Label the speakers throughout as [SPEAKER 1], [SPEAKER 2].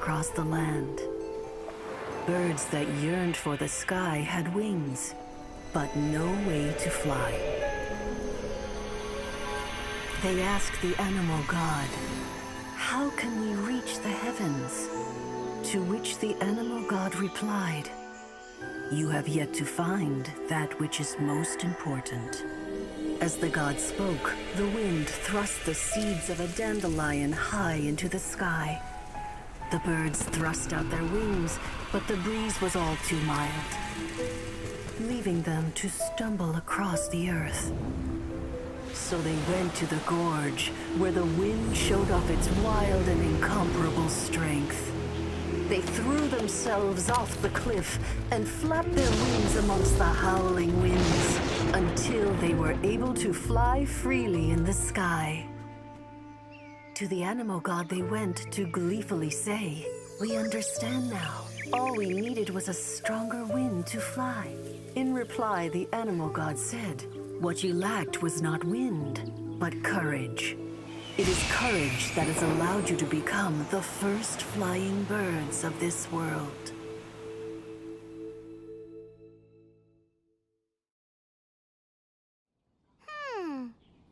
[SPEAKER 1] across the land. Birds that yearned for the sky had wings, but no way to fly. They asked the animal god, "How can we reach the heavens?" To which the animal god replied, "You have yet to find that which is most important." As the god spoke, the wind thrust the seeds of a dandelion high into the sky. The birds thrust out their wings, but the breeze was all too mild, leaving them to stumble across the earth. So they went to the gorge, where the wind showed off its wild and incomparable strength. They threw themselves off the cliff and flapped their wings amongst the howling winds until they were able to fly freely in the sky. To the animal god they went to gleefully say, "We understand now. All we needed was a stronger wind to fly." In reply, the animal god said, "What you lacked was not wind, but courage. It is courage that has allowed you to become the first flying birds of this world."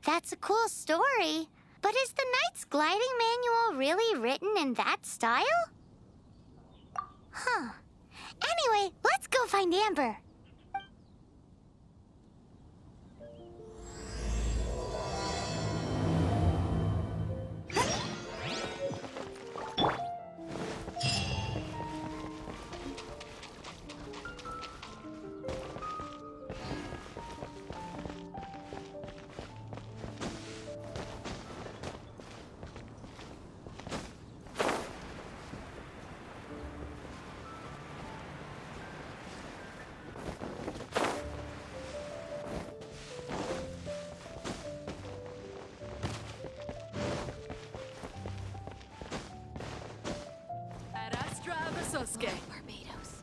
[SPEAKER 2] That's a cool story. But is the Knight's Gliding Manual really written in that style? Huh. Anyway, let's go find Amber.
[SPEAKER 3] Barbados.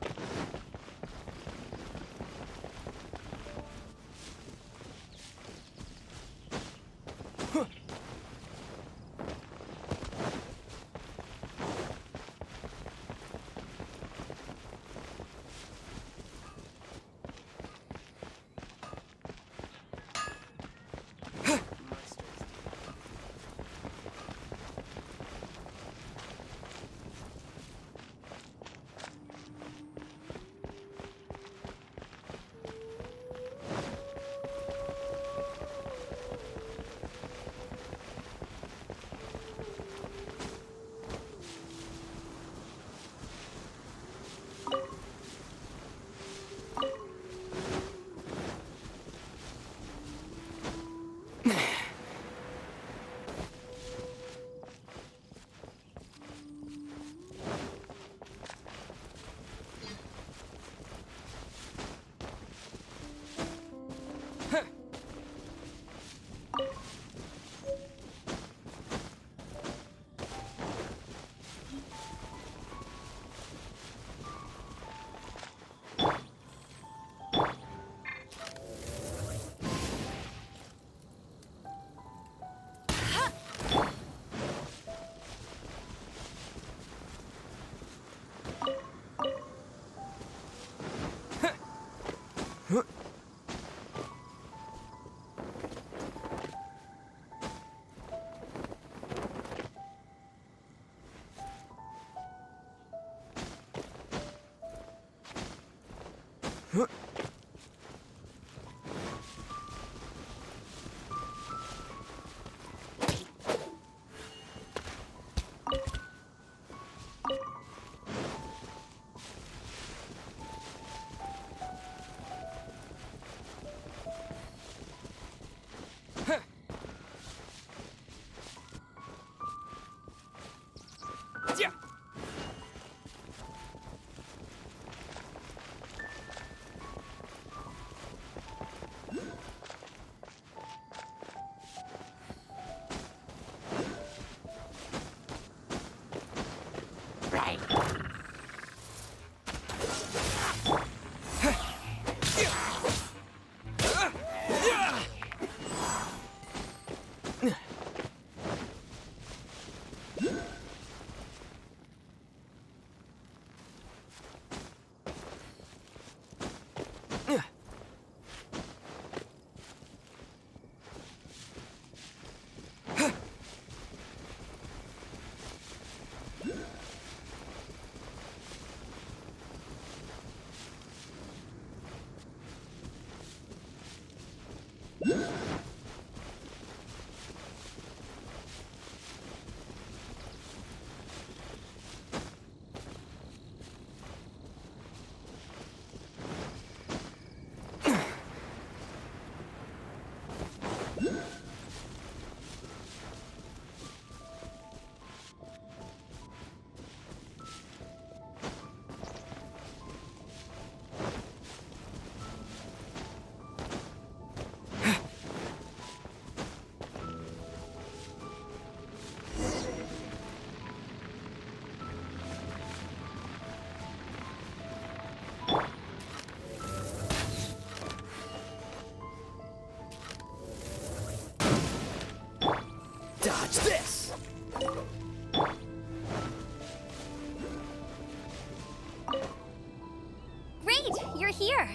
[SPEAKER 3] here.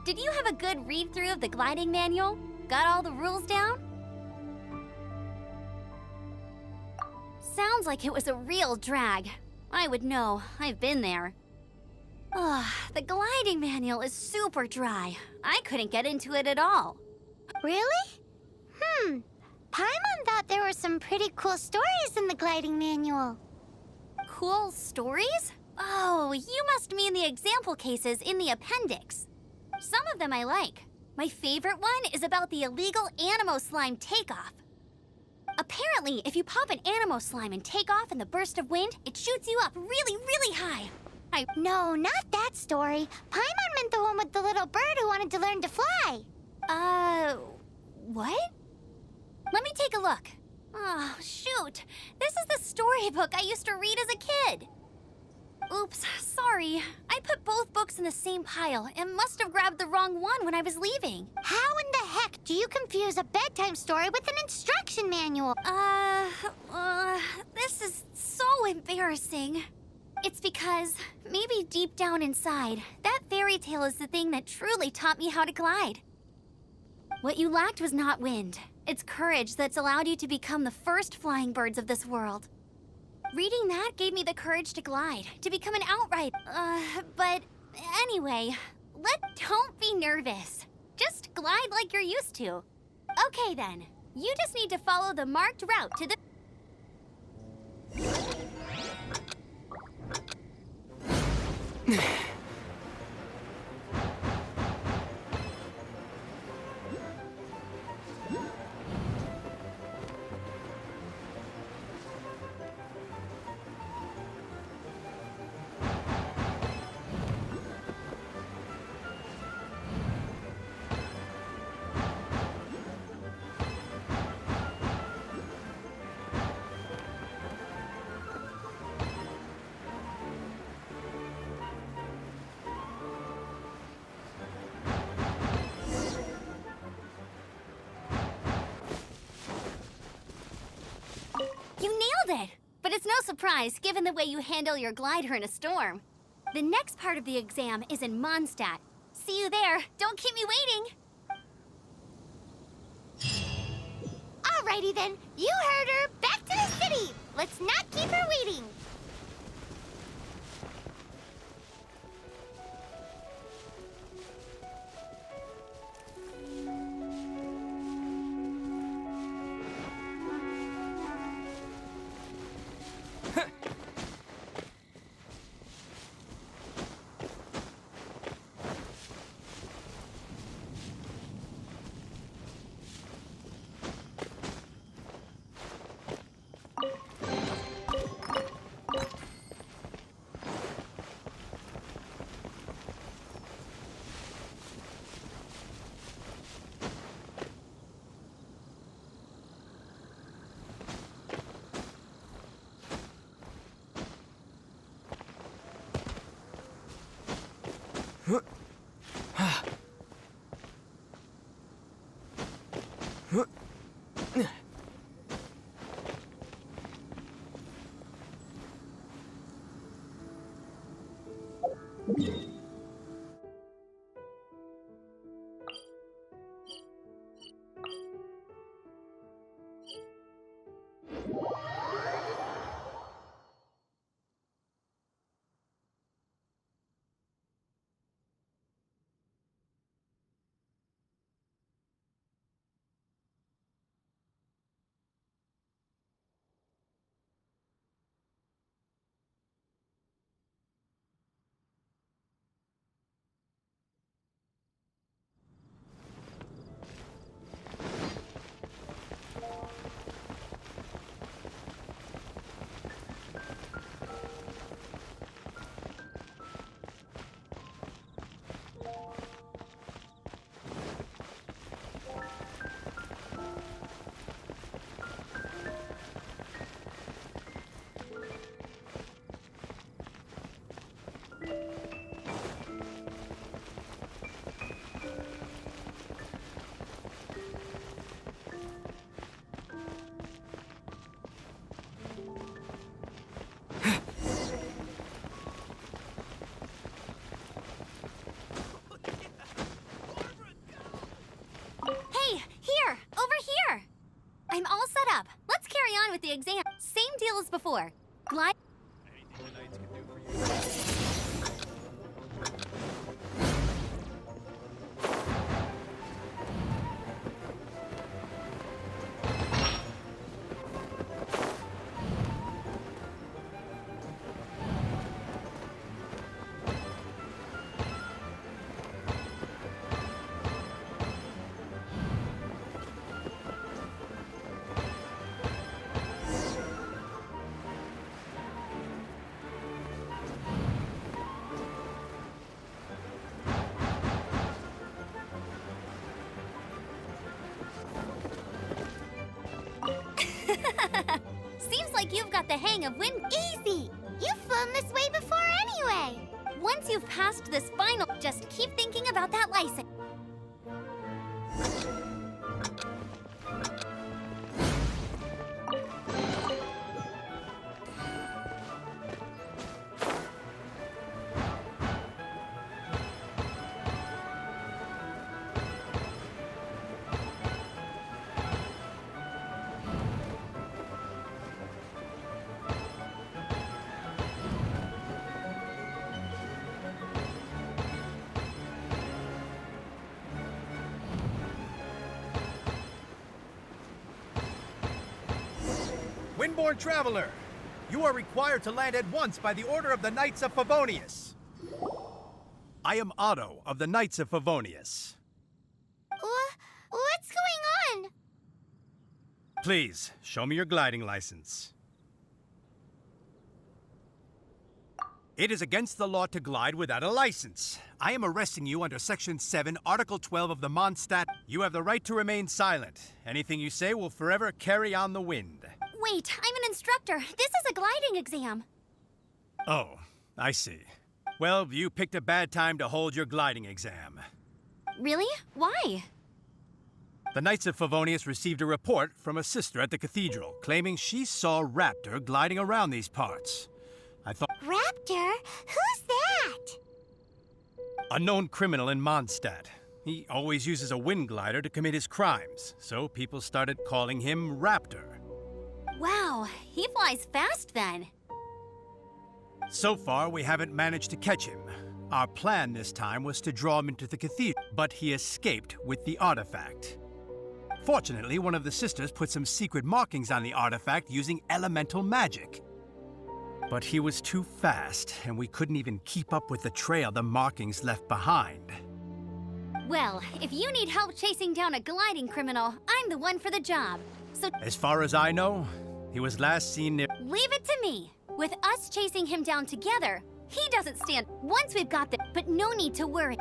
[SPEAKER 3] Did you have a good read-through of the gliding manual? Got all the rules down? Sounds like it was a real drag. I would know. I've been there. Ugh, the gliding manual is super dry. I couldn't get into it at all.
[SPEAKER 2] Really? Paimon thought there were some pretty cool stories in the gliding manual.
[SPEAKER 3] Cool stories? Oh, you must mean the example cases in the appendix. Some of them I like. My favorite one is about the illegal Animo Slime takeoff. Apparently, if you pop an Animo Slime and take off in the burst of wind, it shoots you up really, really high.
[SPEAKER 2] No, not that story. Paimon meant the one with the little bird who wanted to learn to fly.
[SPEAKER 3] What? Let me take a look. Oh, shoot. This is the storybook I used to read as a kid. Oops, sorry. I put both books in the same pile and must have grabbed the wrong one when I was leaving.
[SPEAKER 2] How in the heck do you confuse a bedtime story with an instruction manual?
[SPEAKER 3] This is so embarrassing. It's because, maybe deep down inside, that fairy tale is the thing that truly taught me how to glide. What you lacked was not wind. It's courage that's allowed you to become the first flying birds of this world. Reading that gave me the courage to glide, to become an outright, but anyway, don't be nervous. Just glide like you're used to. Okay then, you just need to follow the marked route to the... You nailed it! But it's no surprise, given the way you handle your glider in a storm. The next part of the exam is in Mondstadt. See you there. Don't keep me waiting.
[SPEAKER 2] Alrighty then, you heard her. Back to the city. Let's not keep her waiting.
[SPEAKER 3] glide.
[SPEAKER 4] Anything the knights can do for you?
[SPEAKER 3] Seems like you've got the hang of wind.
[SPEAKER 2] Easy! You've flown this way before anyway!
[SPEAKER 3] Once you've passed this final, just keep thinking about that license.
[SPEAKER 4] Windborn Traveler, you are required to land at once by the order of the Knights of Favonius. I am Otto of the Knights of Favonius.
[SPEAKER 2] What's going on?
[SPEAKER 4] Please, show me your gliding license. It is against the law to glide without a license. I am arresting you under Section 7, Article 12 of the Mondstadt. You have the right to remain silent. Anything you say will forever carry on the wind.
[SPEAKER 3] Wait, I'm an instructor. This is a gliding exam.
[SPEAKER 4] Oh, I see. Well, you picked a bad time to hold your gliding exam.
[SPEAKER 3] Really? Why?
[SPEAKER 4] The Knights of Favonius received a report from a sister at the cathedral claiming she saw Raptor gliding around these parts. I thought,
[SPEAKER 2] Raptor? Who's that?
[SPEAKER 4] a known criminal in Mondstadt. He always uses a wind glider to commit his crimes, so people started calling him Raptor.
[SPEAKER 3] Wow, he flies fast then.
[SPEAKER 4] So far, we haven't managed to catch him. Our plan this time was to draw him into the cathedral, but he escaped with the artifact. Fortunately, one of the sisters put some secret markings on the artifact using elemental magic. But he was too fast, and we couldn't even keep up with the trail the markings left behind.
[SPEAKER 3] Well, if you need help chasing down a gliding criminal, I'm the one for the job. So
[SPEAKER 4] As far as I know, he was last seen near...
[SPEAKER 3] leave it to me. With us chasing him down together, he doesn't stand. Once we've got the... But no need to worry.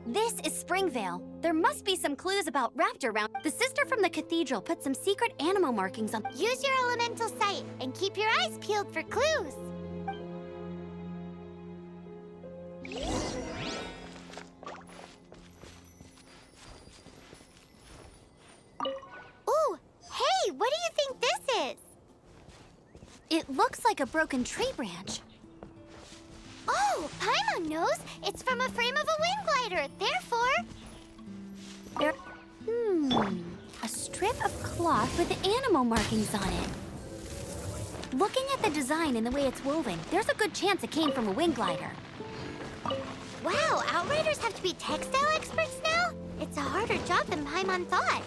[SPEAKER 3] This is Springvale. There must be some clues about Raptor around. The sister from the cathedral put some secret animal markings on.
[SPEAKER 2] Use your elemental sight and keep your eyes peeled for clues. Ooh, hey, what do you think this is?
[SPEAKER 3] It looks like a broken tree branch.
[SPEAKER 2] Oh, Paimon knows. It's from a frame of a wind glider. Therefore,
[SPEAKER 3] There. A strip of cloth with animal markings on it. Looking at the design and the way it's woven, there's a good chance it came from a wind glider.
[SPEAKER 2] wow, Outriders have to be textile experts now? It's a harder job than Paimon thought.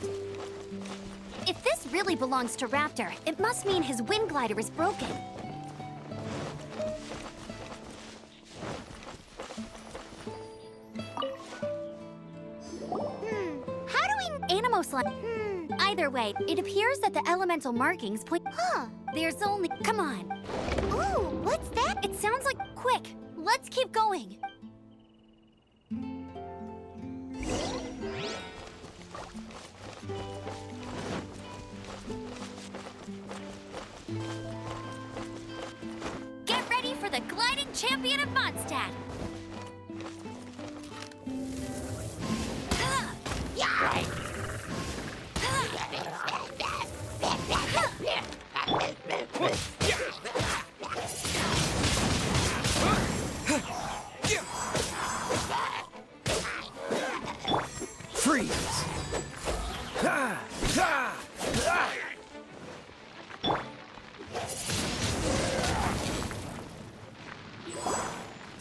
[SPEAKER 3] If this really belongs to Raptor, it must mean his wind glider is broken.
[SPEAKER 2] How do we...
[SPEAKER 3] Animo slime. Either way, it appears that the elemental markings point...
[SPEAKER 2] Huh.
[SPEAKER 3] There's only... Come on.
[SPEAKER 2] Ooh, what's that?
[SPEAKER 3] It sounds like... Quick, let's keep going. Get ready for the gliding champion of Mondstadt.
[SPEAKER 5] Freeze! Ha! Ha! Ha!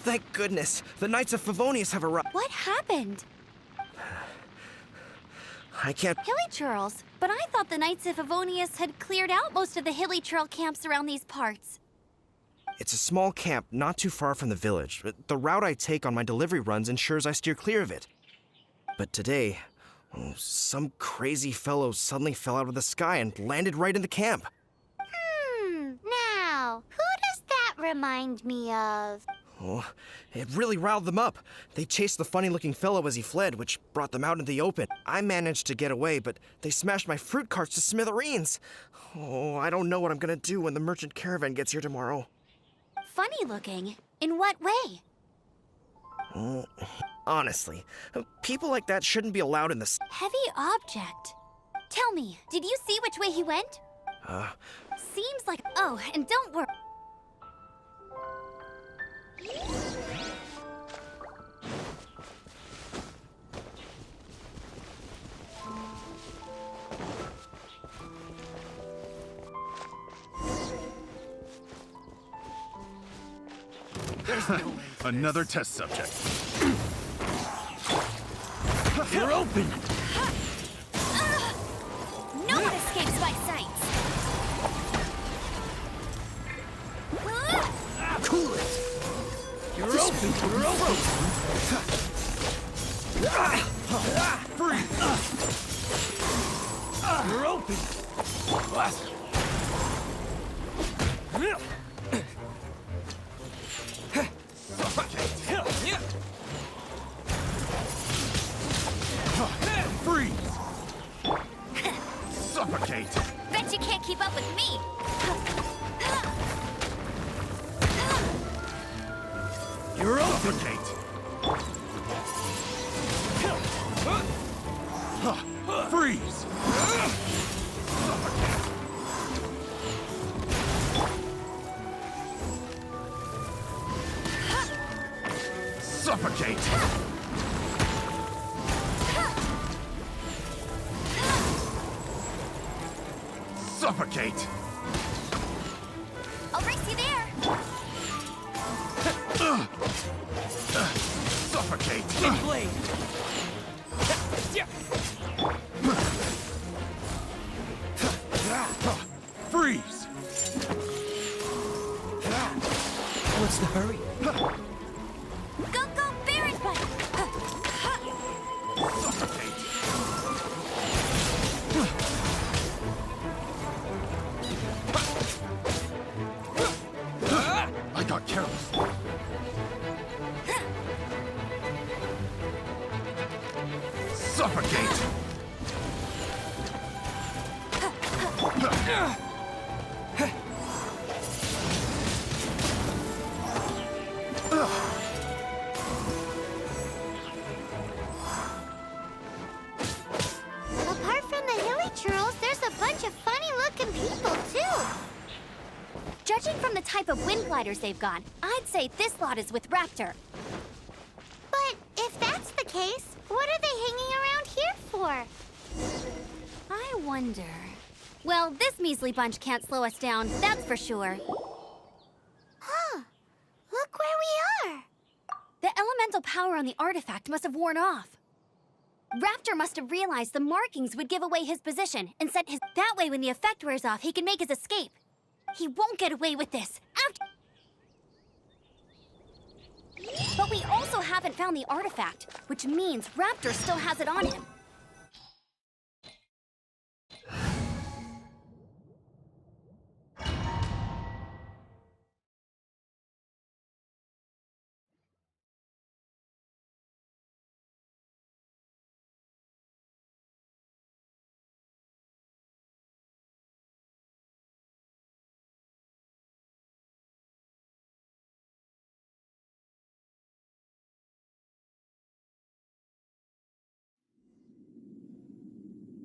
[SPEAKER 5] Thank goodness, the Knights of Favonius have arrived.
[SPEAKER 3] What happened?
[SPEAKER 5] I can't...
[SPEAKER 3] Hilly Churls, but I thought the Knights of Favonius had cleared out most of the Hilly Churl camps around these parts.
[SPEAKER 5] It's a small camp not too far from the village. The route I take on my delivery runs ensures I steer clear of it. But today, some crazy fellow suddenly fell out of the sky and landed right in the camp.
[SPEAKER 2] Now, who does that remind me of?
[SPEAKER 5] Oh, it really riled them up. They chased the funny-looking fellow as he fled, which brought them out into the open. I managed to get away, but they smashed my fruit carts to smithereens. Oh, I don't know what I'm gonna do when the merchant caravan gets here tomorrow.
[SPEAKER 3] Funny looking? In what way?
[SPEAKER 5] Honestly, people like that shouldn't be allowed in this.
[SPEAKER 3] Heavy object. Tell me, did you see which way he went? Seems like... Oh, and don't worry.
[SPEAKER 6] Another test subject.
[SPEAKER 5] You're open!
[SPEAKER 3] No one escapes my sights.
[SPEAKER 5] Cool it! You're open! You're open!
[SPEAKER 6] Freeze!
[SPEAKER 5] You're open!
[SPEAKER 6] Freeze! Suffocate!
[SPEAKER 3] Bet you can't keep up with me.
[SPEAKER 5] You're open!
[SPEAKER 6] Suffocate! Freeze! Suffocate! Suffocate!
[SPEAKER 3] I'll race you there.
[SPEAKER 6] Suffocate!
[SPEAKER 5] Blade!
[SPEAKER 6] Freeze!
[SPEAKER 5] What's the hurry?
[SPEAKER 3] Go, go, Barret Bite.
[SPEAKER 6] Suffocate! I got careless. Suffocate!
[SPEAKER 2] Apart from the hilly churls, there's a bunch of funny-looking people, too.
[SPEAKER 3] Judging from the type of wind gliders they've got, I'd say this lot is with Raptor.
[SPEAKER 2] But if that's the case, what are they hanging around here for?
[SPEAKER 3] I wonder... Well, this measly bunch can't slow us down, that's for sure.
[SPEAKER 2] Huh. Look where we are.
[SPEAKER 3] The elemental power on the artifact must have worn off. Raptor must have realized the markings would give away his position and sent his... That way when the effect wears off, he can make his escape. He won't get away with this. But we also haven't found the artifact, which means Raptor still has it on him.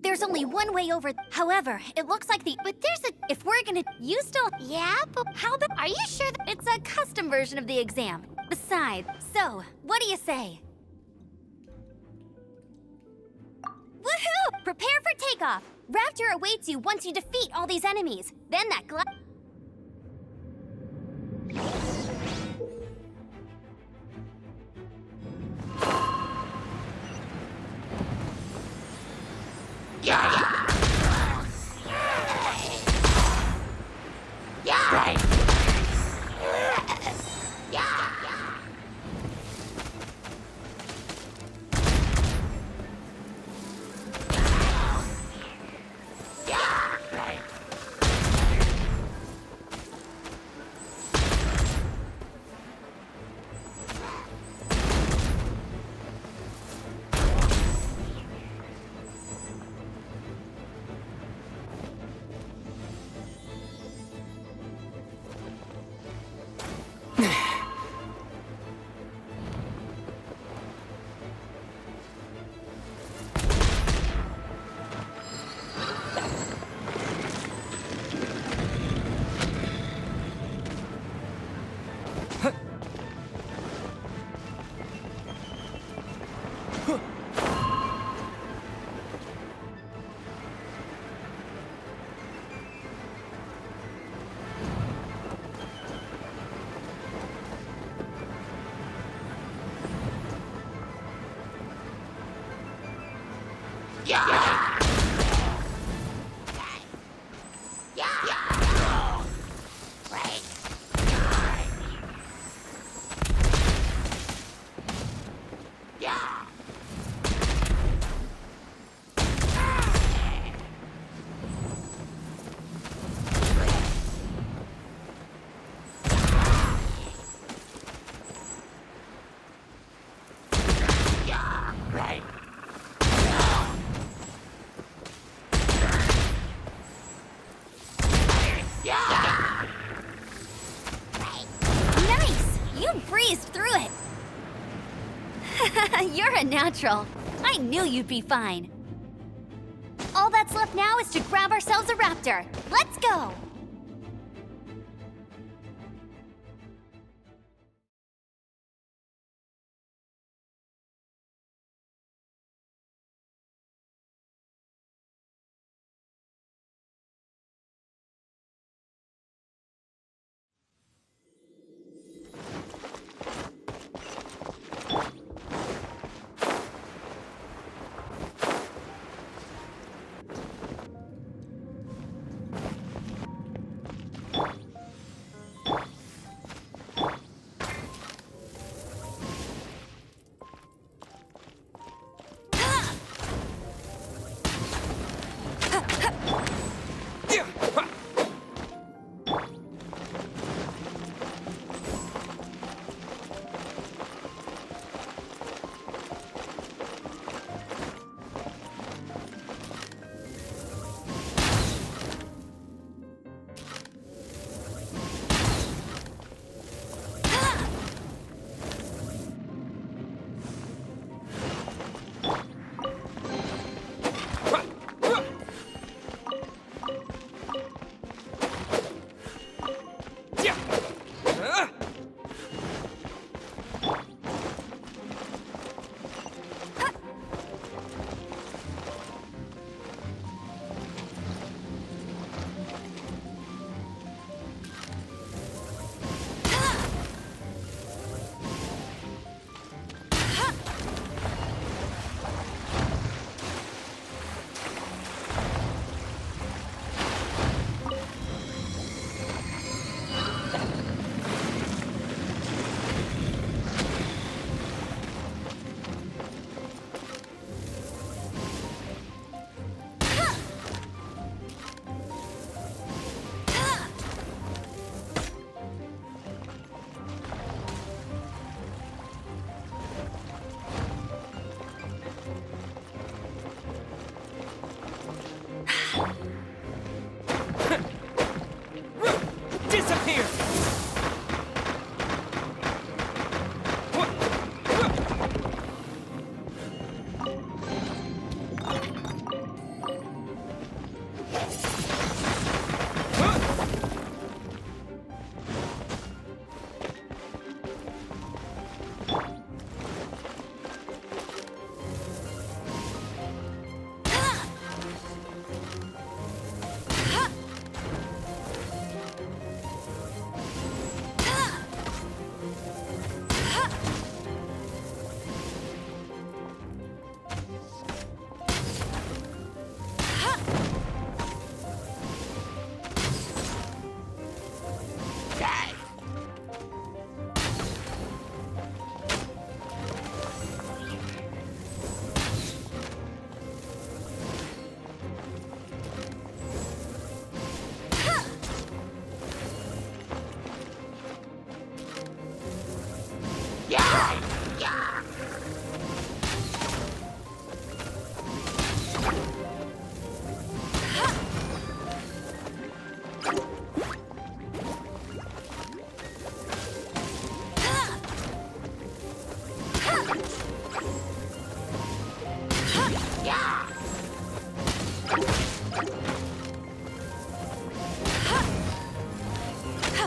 [SPEAKER 3] There's only one way over. However, it looks like the... But there's a... If we're gonna... You still...
[SPEAKER 2] Yeah, but
[SPEAKER 3] How about...
[SPEAKER 2] are you sure that...
[SPEAKER 3] It's a custom version of the exam. Besides, so, what do you say? Woohoo! Prepare for takeoff! Raptor awaits you once you defeat all these enemies. Then that Nice! You breezed through it! You're a natural. I knew you'd be fine. All that's left now is to grab ourselves a raptor. Let's go!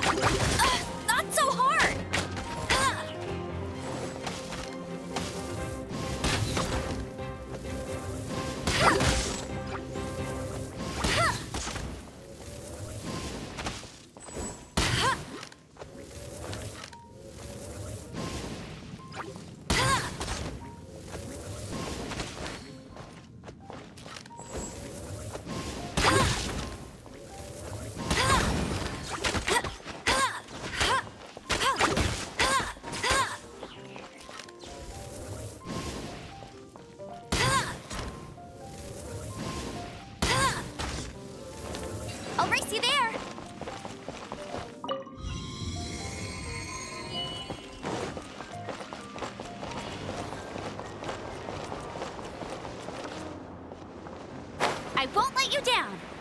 [SPEAKER 3] Not so hard! I'll race you there! I won't let you down!